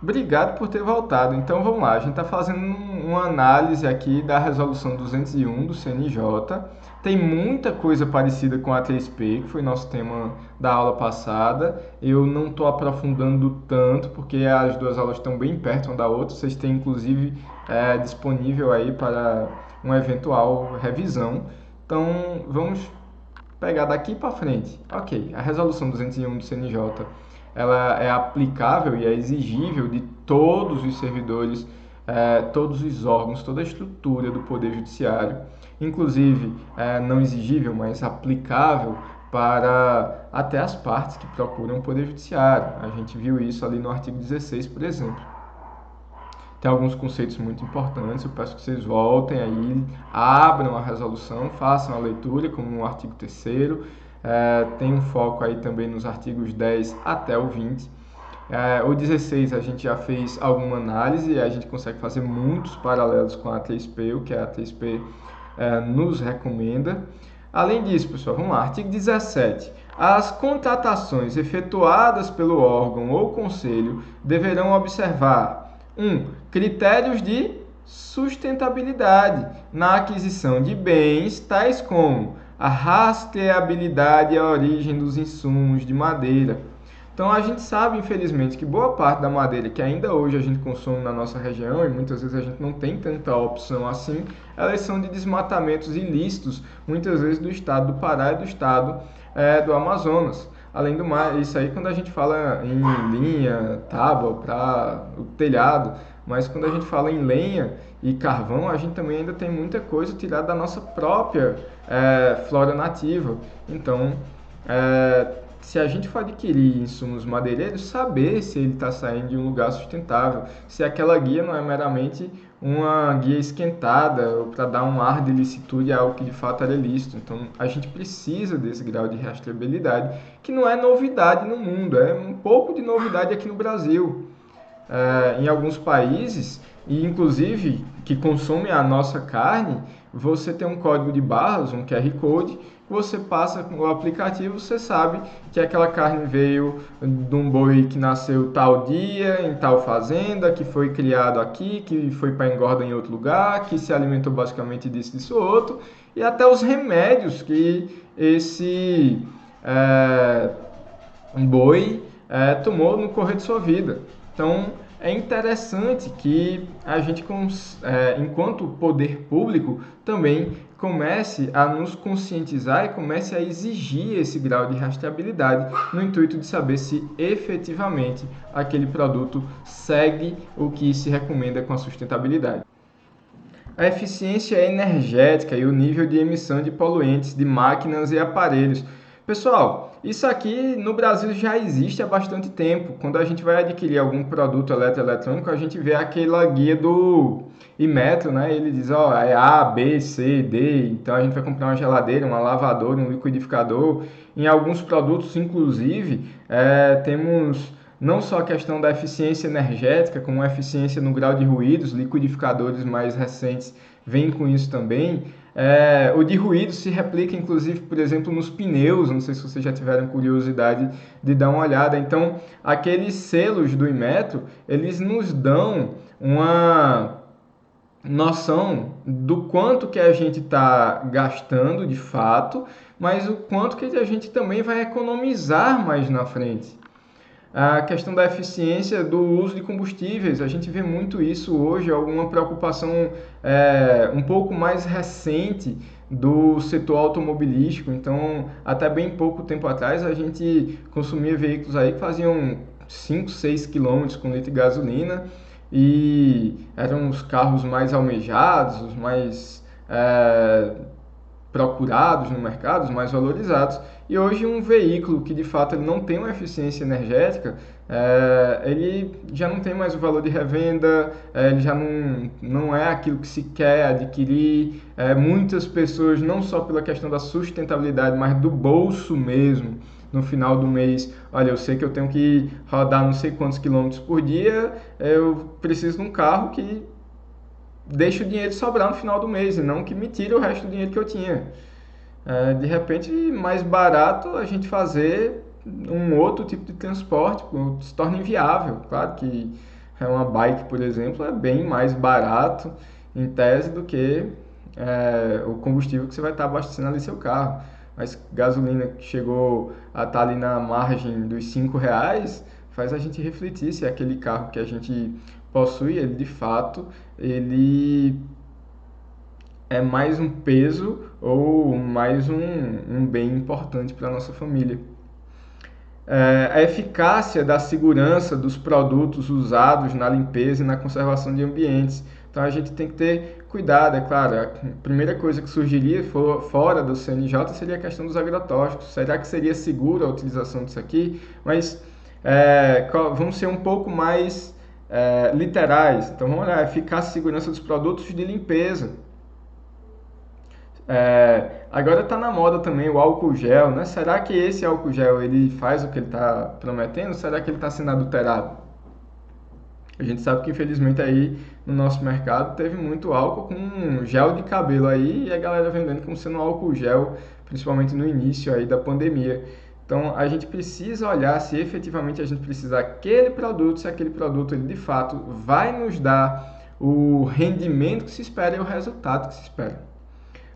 Obrigado por ter voltado. Então vamos lá, a gente está fazendo uma análise aqui da resolução 201 do CNJ. Tem muita coisa parecida com a 3P, que foi nosso tema da aula passada. Eu não estou aprofundando tanto, porque as duas aulas estão bem perto uma da outra. Vocês têm inclusive disponível aí para uma eventual revisão. Então vamos pegar daqui para frente. Ok, a resolução 201 do CNJ ela é aplicável e é exigível de todos os servidores, todos os órgãos, toda a estrutura do Poder Judiciário, inclusive não exigível, mas aplicável para até as partes que procuram o Poder Judiciário. A gente viu isso ali no artigo 16, por exemplo. Tem alguns conceitos muito importantes, eu peço que vocês voltem aí, abram a resolução, façam a leitura, como no artigo 3º, tem um foco aí também nos artigos 10 até o 20. O 16 a gente já fez alguma análise e a gente consegue fazer muitos paralelos com a 3P, o que a 3P nos recomenda. Além disso, pessoal, vamos lá, artigo 17. As contratações efetuadas pelo órgão ou conselho deverão observar 1. Critérios de sustentabilidade na aquisição de bens, tais como a rastreabilidade e a origem dos insumos de madeira. Então a gente sabe, infelizmente, que boa parte da madeira que ainda hoje a gente consome na nossa região, e muitas vezes a gente não tem tanta opção assim, elas são de desmatamentos ilícitos, muitas vezes do estado do Pará e do estado do Amazonas. Além do mais, isso aí quando a gente fala em linha, tábua para o telhado, mas quando a gente fala em lenha e carvão, a gente também ainda tem muita coisa tirada da nossa própria flora nativa. Então, se a gente for adquirir insumos madeireiros, saber se ele está saindo de um lugar sustentável, se aquela guia não é meramente uma guia esquentada para dar um ar de licitude a algo que de fato era ilícito. Então a gente precisa desse grau de rastreabilidade, que não é novidade no mundo, é um pouco de novidade aqui no Brasil. Em alguns países, e inclusive que consomem a nossa carne, você tem um código de barras, um QR Code, você passa com o aplicativo, você sabe que aquela carne veio de um boi que nasceu tal dia, em tal fazenda, que foi criado aqui, que foi para engorda em outro lugar, que se alimentou basicamente disso, outro, e até os remédios que esse boi tomou no correr de sua vida. Então, é interessante que a gente, enquanto poder público, também comece a nos conscientizar e comece a exigir esse grau de rastreabilidade no intuito de saber se efetivamente aquele produto segue o que se recomenda com a sustentabilidade. A eficiência energética e o nível de emissão de poluentes de máquinas e aparelhos. Pessoal, isso aqui no Brasil já existe há bastante tempo. Quando a gente vai adquirir algum produto eletroeletrônico, a gente vê aquela guia do Inmetro, né? Ele diz, ó, é A, B, C, D. Então a gente vai comprar uma geladeira, uma lavadora, um liquidificador. Em alguns produtos, inclusive, temos não só a questão da eficiência energética, como a eficiência no grau de ruídos, liquidificadores mais recentes vêm com isso também. O de ruído se replica, inclusive, por exemplo, nos pneus, não sei se vocês já tiveram curiosidade de dar uma olhada. Então, aqueles selos do Inmetro, eles nos dão uma noção do quanto que a gente está gastando de fato, mas o quanto que a gente também vai economizar mais na frente. A questão da eficiência do uso de combustíveis, a gente vê muito isso hoje, alguma preocupação um pouco mais recente do setor automobilístico. Então, até bem pouco tempo atrás, a gente consumia veículos aí que faziam 5, 6 quilômetros com litro de gasolina e eram os carros mais almejados, os mais procurados no mercado, os mais valorizados. E hoje um veículo que de fato ele não tem uma eficiência energética, ele já não tem mais o valor de revenda, ele já não é aquilo que se quer adquirir. Muitas pessoas, não só pela questão da sustentabilidade, mas do bolso mesmo, no final do mês, olha, eu sei que eu tenho que rodar não sei quantos quilômetros por dia, eu preciso de um carro que deixe o dinheiro sobrar no final do mês e não que me tire o resto do dinheiro que eu tinha. De repente, mais barato a gente fazer um outro tipo de transporte, se torna inviável. Claro que uma bike, por exemplo, é bem mais barato em tese do que o combustível que você vai estar abastecendo ali seu carro. Mas gasolina que chegou a estar ali na margem dos R$ 5, faz a gente refletir se aquele carro que a gente possui, ele de fato, ele é mais um peso ou mais um bem importante para a nossa família. A eficácia da segurança dos produtos usados na limpeza e na conservação de ambientes. Então a gente tem que ter cuidado, é claro. A primeira coisa que surgiria fora do CNJ seria a questão dos agrotóxicos. Será que seria seguro a utilização disso aqui? Mas vamos ser um pouco mais literais. Então vamos olhar, eficácia e segurança dos produtos de limpeza. Agora está na moda também o álcool gel, né? Será que esse álcool gel ele faz o que ele está prometendo? Será que ele está sendo adulterado? A gente sabe que infelizmente aí no nosso mercado teve muito álcool com gel de cabelo aí e a galera vendendo como sendo álcool gel, principalmente no início aí da pandemia. Então a gente precisa olhar se efetivamente a gente precisa daquele produto, se aquele produto ele de fato vai nos dar o rendimento que se espera e o resultado que se espera.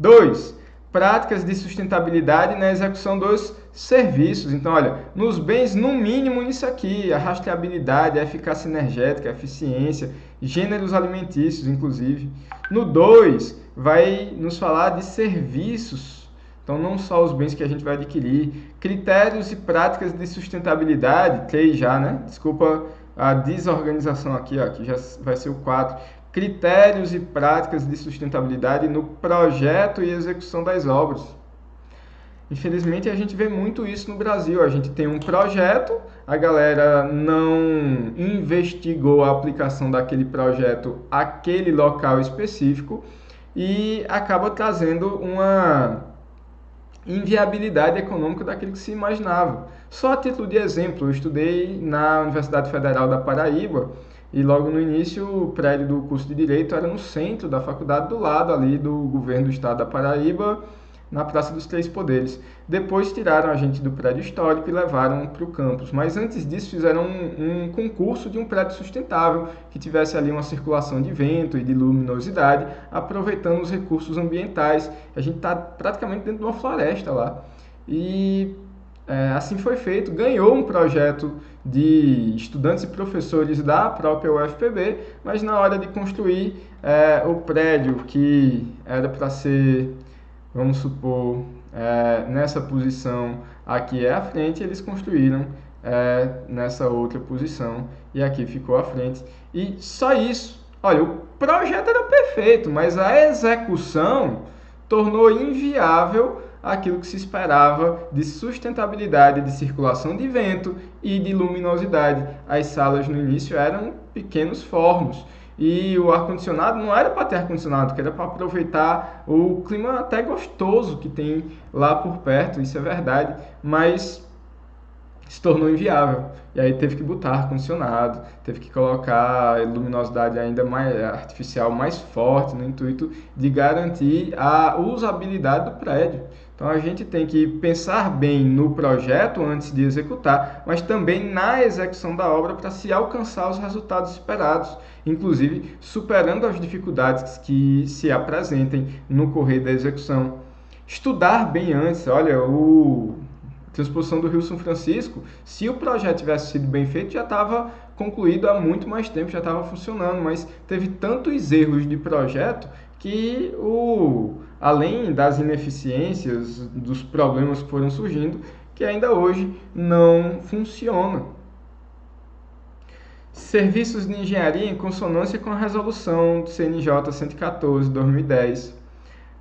2. Práticas de sustentabilidade na execução dos serviços. Então, olha, nos bens, no mínimo nisso aqui, a rastreabilidade, a eficácia energética, a eficiência, gêneros alimentícios, inclusive. No 2, vai nos falar de serviços. Então, não só os bens que a gente vai adquirir. Critérios e práticas de sustentabilidade, 3 já, né? Desculpa a desorganização aqui, ó, que já vai ser o 4. Critérios e práticas de sustentabilidade no projeto e execução das obras. Infelizmente, a gente vê muito isso no Brasil. A gente tem um projeto, a galera não investigou a aplicação daquele projeto àquele local específico e acaba trazendo uma inviabilidade econômica daquilo que se imaginava. Só a título de exemplo, eu estudei na Universidade Federal da Paraíba, e logo no início, o prédio do curso de Direito era no centro da faculdade, do lado ali do governo do estado da Paraíba, na Praça dos Três Poderes. Depois tiraram a gente do prédio histórico e levaram para o campus. Mas antes disso fizeram um concurso de um prédio sustentável, que tivesse ali uma circulação de vento e de luminosidade, aproveitando os recursos ambientais. A gente está praticamente dentro de uma floresta lá. E assim foi feito, ganhou um projeto de estudantes e professores da própria UFPB, mas na hora de construir o prédio que era para ser, vamos supor, nessa posição aqui é a frente, eles construíram nessa outra posição e aqui ficou a frente. E só isso. Olha, o projeto era perfeito, mas a execução tornou inviável aquilo que se esperava de sustentabilidade, de circulação de vento e de luminosidade. As salas no início eram pequenos fornos e o ar-condicionado não era para ter ar-condicionado, que era para aproveitar o clima até gostoso que tem lá por perto, isso é verdade, mas se tornou inviável. E aí teve que botar ar-condicionado, teve que colocar luminosidade ainda mais artificial, mais forte, no intuito de garantir a usabilidade do prédio. Então a gente tem que pensar bem no projeto antes de executar, mas também na execução da obra para se alcançar os resultados esperados, inclusive superando as dificuldades que se apresentem no correr da execução. Estudar bem antes, olha, transposição do Rio São Francisco, se o projeto tivesse sido bem feito, já estava concluído há muito mais tempo, já estava funcionando, mas teve tantos erros de projeto que, além das ineficiências, dos problemas que foram surgindo, que ainda hoje não funciona. Serviços de engenharia em consonância com a resolução do CNJ 114, 2010.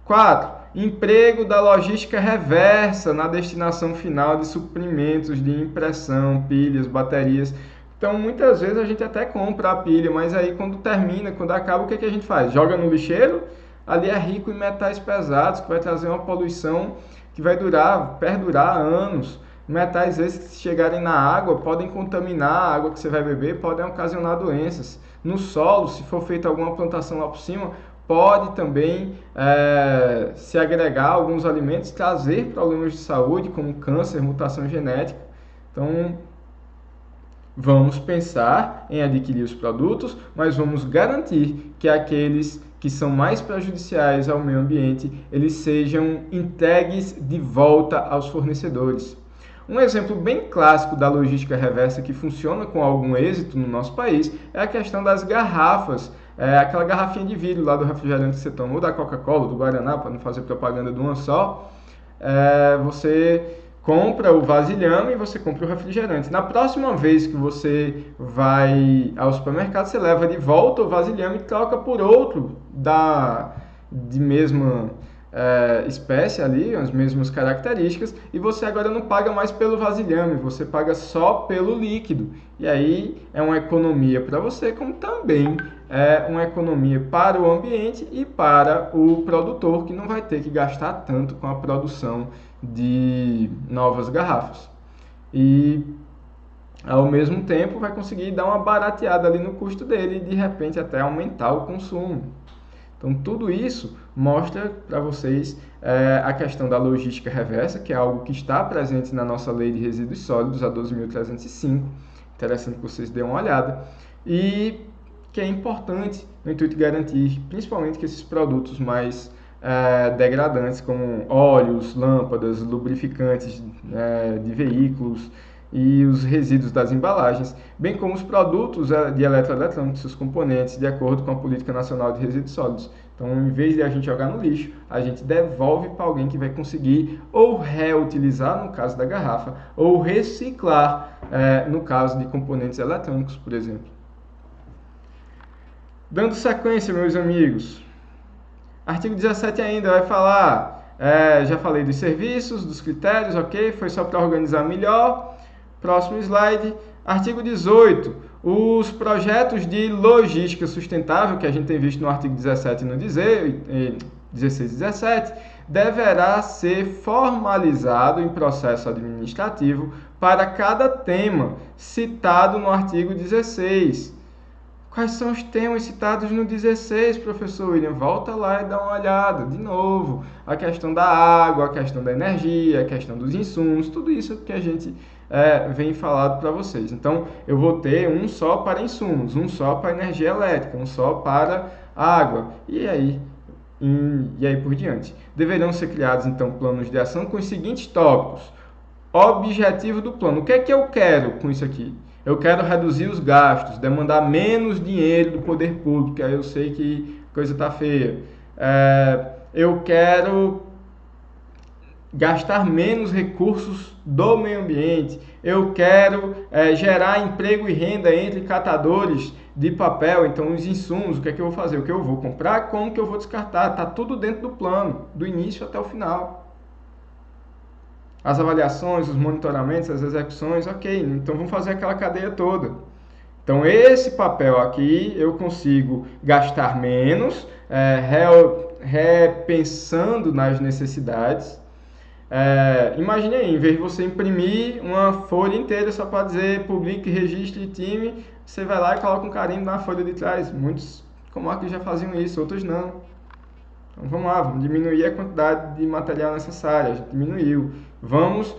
4. Emprego da logística reversa na destinação final de suprimentos de impressão, pilhas, baterias. Então, muitas vezes a gente até compra a pilha, mas aí quando termina, quando acaba, o que a gente faz? Joga no lixeiro, ali é rico em metais pesados, que vai trazer uma poluição que vai perdurar anos. Metais esses que se chegarem na água podem contaminar a água que você vai beber, podem ocasionar doenças. No solo, se for feita alguma plantação lá por cima, pode também se agregar a alguns alimentos, trazer problemas de saúde, como câncer, mutação genética. Então, Vamos pensar em adquirir os produtos, mas vamos garantir que aqueles que são mais prejudiciais ao meio ambiente, eles sejam entregues de volta aos fornecedores. Um exemplo bem clássico da logística reversa que funciona com algum êxito no nosso país é a questão das garrafas. Aquela garrafinha de vidro lá do refrigerante que você toma, ou da Coca-Cola, do Guaraná, para não fazer propaganda de uma só. Você compra o vasilhame e você compra o refrigerante. Na próxima vez que você vai ao supermercado, você leva de volta o vasilhame e troca por outro de mesma espécie ali, as mesmas características, e você agora não paga mais pelo vasilhame, você paga só pelo líquido. E aí é uma economia para você, como também é uma economia para o ambiente e para o produtor, que não vai ter que gastar tanto com a produção de novas garrafas. E ao mesmo tempo vai conseguir dar uma barateada ali no custo dele e de repente até aumentar o consumo. Então tudo isso mostra para vocês a questão da logística reversa, que é algo que está presente na nossa lei de resíduos sólidos, a 12.305. Interessante que vocês dêem uma olhada. E que é importante no intuito de garantir, principalmente, que esses produtos mais degradantes, como óleos, lâmpadas, lubrificantes de veículos e os resíduos das embalagens, bem como os produtos de eletroeletrônicos, seus componentes, de acordo com a Política Nacional de Resíduos Sólidos. Então, em vez de a gente jogar no lixo, a gente devolve para alguém que vai conseguir ou reutilizar, no caso da garrafa, ou reciclar, no caso de componentes eletrônicos, por exemplo. Dando sequência, meus amigos, artigo 17 ainda vai falar, já falei dos serviços, dos critérios, ok? Foi só para organizar melhor. Próximo slide. Artigo 18. Os projetos de logística sustentável, que a gente tem visto no artigo 17 e no 16 e 17, deverá ser formalizado em processo administrativo para cada tema citado no artigo 16. Quais são os temas citados no 16, professor William? Volta lá e dá uma olhada de novo. A questão da água, a questão da energia, a questão dos insumos, tudo isso que a gente vem falado para vocês. Então, eu vou ter um só para insumos, um só para energia elétrica, um só para água, e aí por diante. Deverão ser criados, então, planos de ação com os seguintes tópicos. Objetivo do plano. O que é que eu quero com isso aqui? Eu quero reduzir os gastos, demandar menos dinheiro do poder público, aí eu sei que a coisa está feia. Eu quero gastar menos recursos do meio ambiente. Eu quero gerar emprego e renda entre catadores de papel. Então, os insumos, o que é que eu vou fazer? O que eu vou comprar, como que eu vou descartar? Está tudo dentro do plano, do início até o final. As avaliações, os monitoramentos, as execuções, ok. Então, vamos fazer aquela cadeia toda. Então, esse papel aqui eu consigo gastar menos, repensando nas necessidades. Imagine aí, em vez de você imprimir uma folha inteira só para dizer publique, registre time, você vai lá e coloca um carimbo na folha de trás. Muitos comarcas já faziam isso, outros não. Então vamos lá, vamos diminuir a quantidade de material necessário, a gente diminuiu. Vamos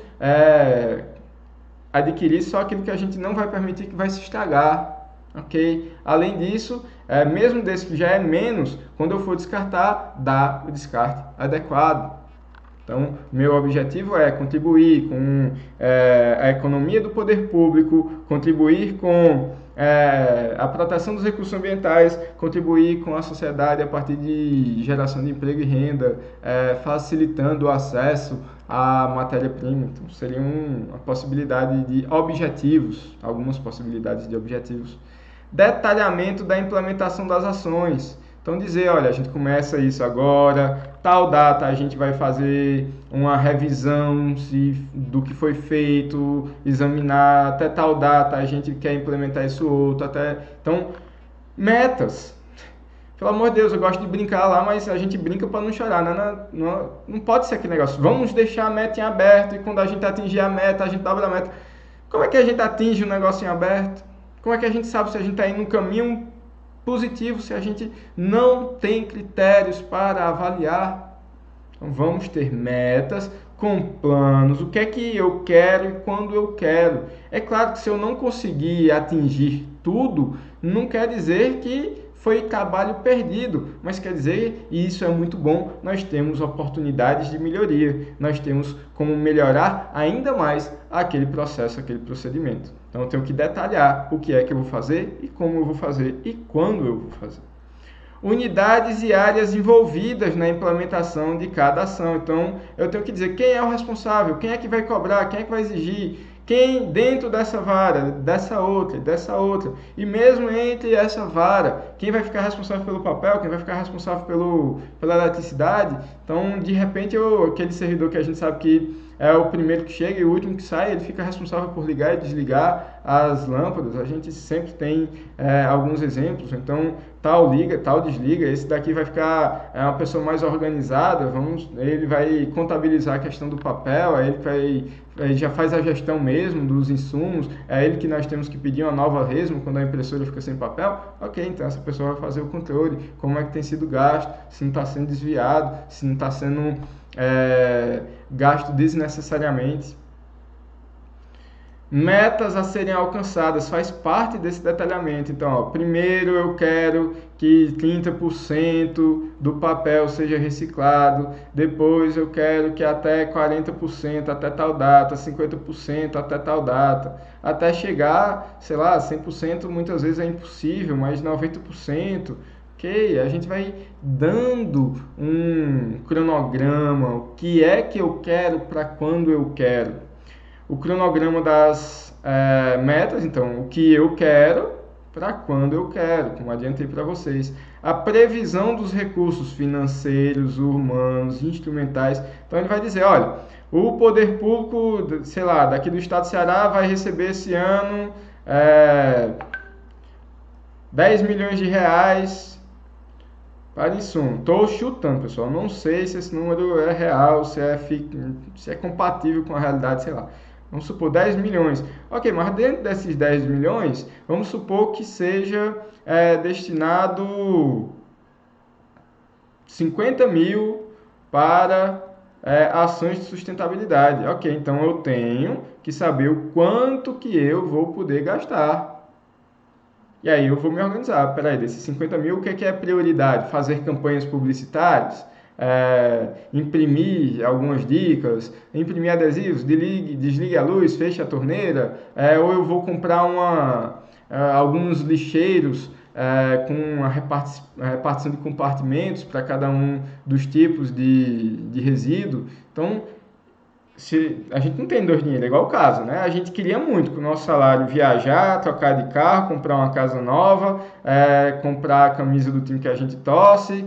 adquirir só aquilo que a gente não vai permitir que vai se estragar, ok? Além disso, mesmo desse que já é menos, quando eu for descartar, dá o descarte adequado. Então, meu objetivo é contribuir com a economia do poder público, contribuir com a proteção dos recursos ambientais, contribuir com a sociedade a partir de geração de emprego e renda, facilitando o acesso à matéria-prima. Então, seria uma possibilidade de objetivos, algumas possibilidades de objetivos. Detalhamento da implementação das ações. Então, dizer, olha, a gente começa isso agora, tal data a gente vai fazer uma revisão do que foi feito, examinar, até tal data a gente quer implementar isso outro, Então, metas. Pelo amor de Deus, eu gosto de brincar lá, mas a gente brinca para não chorar, não pode ser aquele negócio. Vamos deixar a meta em aberto e quando a gente atingir a meta, a gente dobra a meta. Como é que a gente atinge um negócio em aberto? Como é que a gente sabe se a gente está indo no caminho positivo se a gente não tem critérios para avaliar? Então, vamos ter metas com planos, o que é que eu quero e quando eu quero. É claro que se eu não conseguir atingir tudo, não quer dizer que foi trabalho perdido, mas quer dizer, e isso é muito bom, nós temos oportunidades de melhoria, nós temos como melhorar ainda mais aquele processo, aquele procedimento. Então eu tenho que detalhar o que é que eu vou fazer e como eu vou fazer e quando eu vou fazer. Unidades e áreas envolvidas na implementação de cada ação. Então, eu tenho que dizer quem é o responsável, quem é que vai cobrar, quem é que vai exigir, quem dentro dessa vara, dessa outra, e mesmo entre essa vara, quem vai ficar responsável pelo papel, quem vai ficar responsável pela eletricidade. Então, de repente, aquele servidor que a gente sabe que é o primeiro que chega e o último que sai, ele fica responsável por ligar e desligar as lâmpadas. A gente sempre tem alguns exemplos, então tal liga, tal desliga, esse daqui vai ficar uma pessoa mais organizada, ele vai contabilizar a questão do papel, ele já faz a gestão mesmo dos insumos, é ele que nós temos que pedir uma nova resma quando a impressora fica sem papel. Ok, então essa pessoa vai fazer o controle, como é que tem sido gasto, se não está sendo desviado, se não está sendo gasto desnecessariamente. Metas a serem alcançadas faz parte desse detalhamento. Então, primeiro eu quero que 30% do papel seja reciclado, depois eu quero que até 40% até tal data, 50% até tal data, até chegar, sei lá, 100% muitas vezes é impossível, mas 90%. Ok, a gente vai dando um cronograma, o que é que eu quero para quando eu quero. O cronograma das metas, então, o que eu quero para quando eu quero, como adiantei para vocês. A previsão dos recursos financeiros, humanos, instrumentais. Então, ele vai dizer, olha, o poder público, sei lá, daqui do estado do Ceará vai receber esse ano 10 milhões de reais para insumo. Estou chutando, pessoal. Não sei se esse número é real, se é compatível com a realidade, sei lá. Vamos supor 10 milhões. Ok, mas dentro desses 10 milhões, vamos supor que seja destinado 50 mil para ações de sustentabilidade. Ok, então eu tenho que saber o quanto que eu vou poder gastar. E aí eu vou me organizar. Peraí, desses 50 mil, o que é prioridade? Fazer campanhas publicitárias? Imprimir algumas dicas, imprimir adesivos, desligue a luz, feche a torneira, ou eu vou comprar alguns lixeiros com a repartição de compartimentos para cada um dos tipos de resíduo. Então, a gente não tem dor de dinheiro, é igual o caso, né? A gente queria muito com o nosso salário viajar, trocar de carro, comprar uma casa nova, comprar a camisa do time que a gente torce,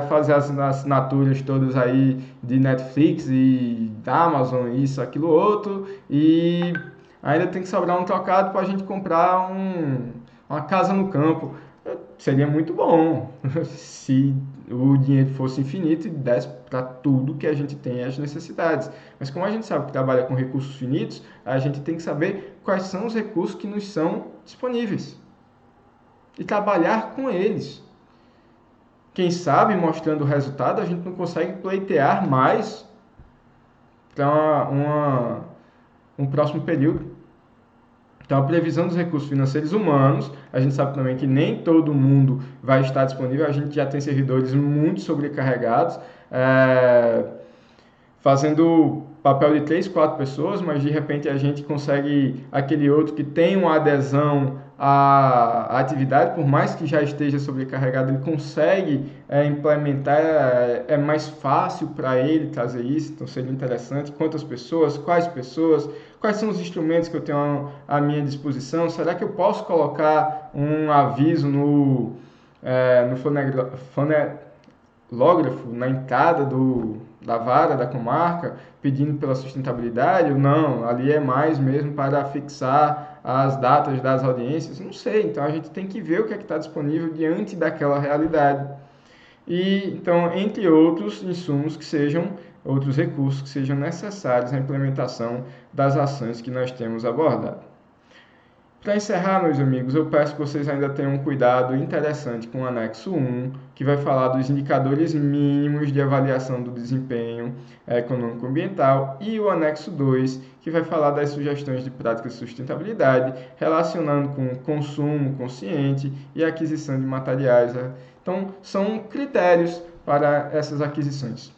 fazer as assinaturas todas aí de Netflix e da Amazon, isso, aquilo, outro, e ainda tem que sobrar um trocado para a gente comprar uma casa no campo. Seria muito bom se o dinheiro fosse infinito e desse para tudo que a gente tem as necessidades. Mas como a gente sabe que trabalha com recursos finitos, a gente tem que saber quais são os recursos que nos são disponíveis e trabalhar com eles. Quem sabe, mostrando o resultado, a gente não consegue pleitear mais para um próximo período. Então, a previsão dos recursos financeiros humanos, a gente sabe também que nem todo mundo vai estar disponível, a gente já tem servidores muito sobrecarregados, fazendo papel de 3, 4 pessoas, mas de repente a gente consegue aquele outro que tem uma adesão à atividade, por mais que já esteja sobrecarregado, ele consegue implementar, é mais fácil para ele trazer isso, então seria interessante. Quantas pessoas, quais são os instrumentos que eu tenho à minha disposição? Será que eu posso colocar um aviso no fonelógrafo, na entrada da vara da comarca, pedindo pela sustentabilidade ou não? Ali é mais mesmo para fixar as datas das audiências? Não sei, então a gente tem que ver o que é que está disponível diante daquela realidade. E então, entre outros insumos outros recursos que sejam necessários à implementação das ações que nós temos abordado. Para encerrar, meus amigos, eu peço que vocês ainda tenham um cuidado interessante com o anexo 1, que vai falar dos indicadores mínimos de avaliação do desempenho econômico-ambiental, e o anexo 2, que vai falar das sugestões de práticas de sustentabilidade, relacionando com consumo consciente e aquisição de materiais. Então, são critérios para essas aquisições.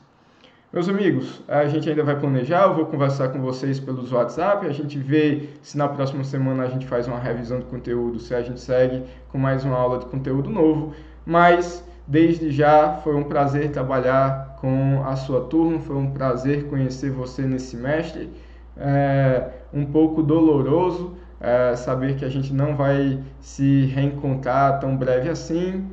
Meus amigos, a gente ainda vai planejar, eu vou conversar com vocês pelos WhatsApp, a gente vê se na próxima semana a gente faz uma revisão de conteúdo, se a gente segue com mais uma aula de conteúdo novo, mas desde já foi um prazer trabalhar com a sua turma, foi um prazer conhecer você nesse semestre, um pouco doloroso saber que a gente não vai se reencontrar tão breve assim,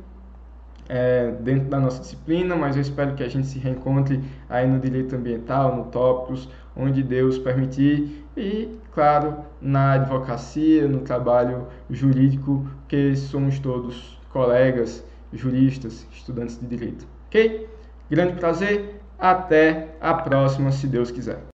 dentro da nossa disciplina, mas eu espero que a gente se reencontre aí no direito ambiental, no tópicos, onde Deus permitir, e, claro, na advocacia, no trabalho jurídico, que somos todos colegas, juristas, estudantes de direito. Ok? Grande prazer, até a próxima, se Deus quiser.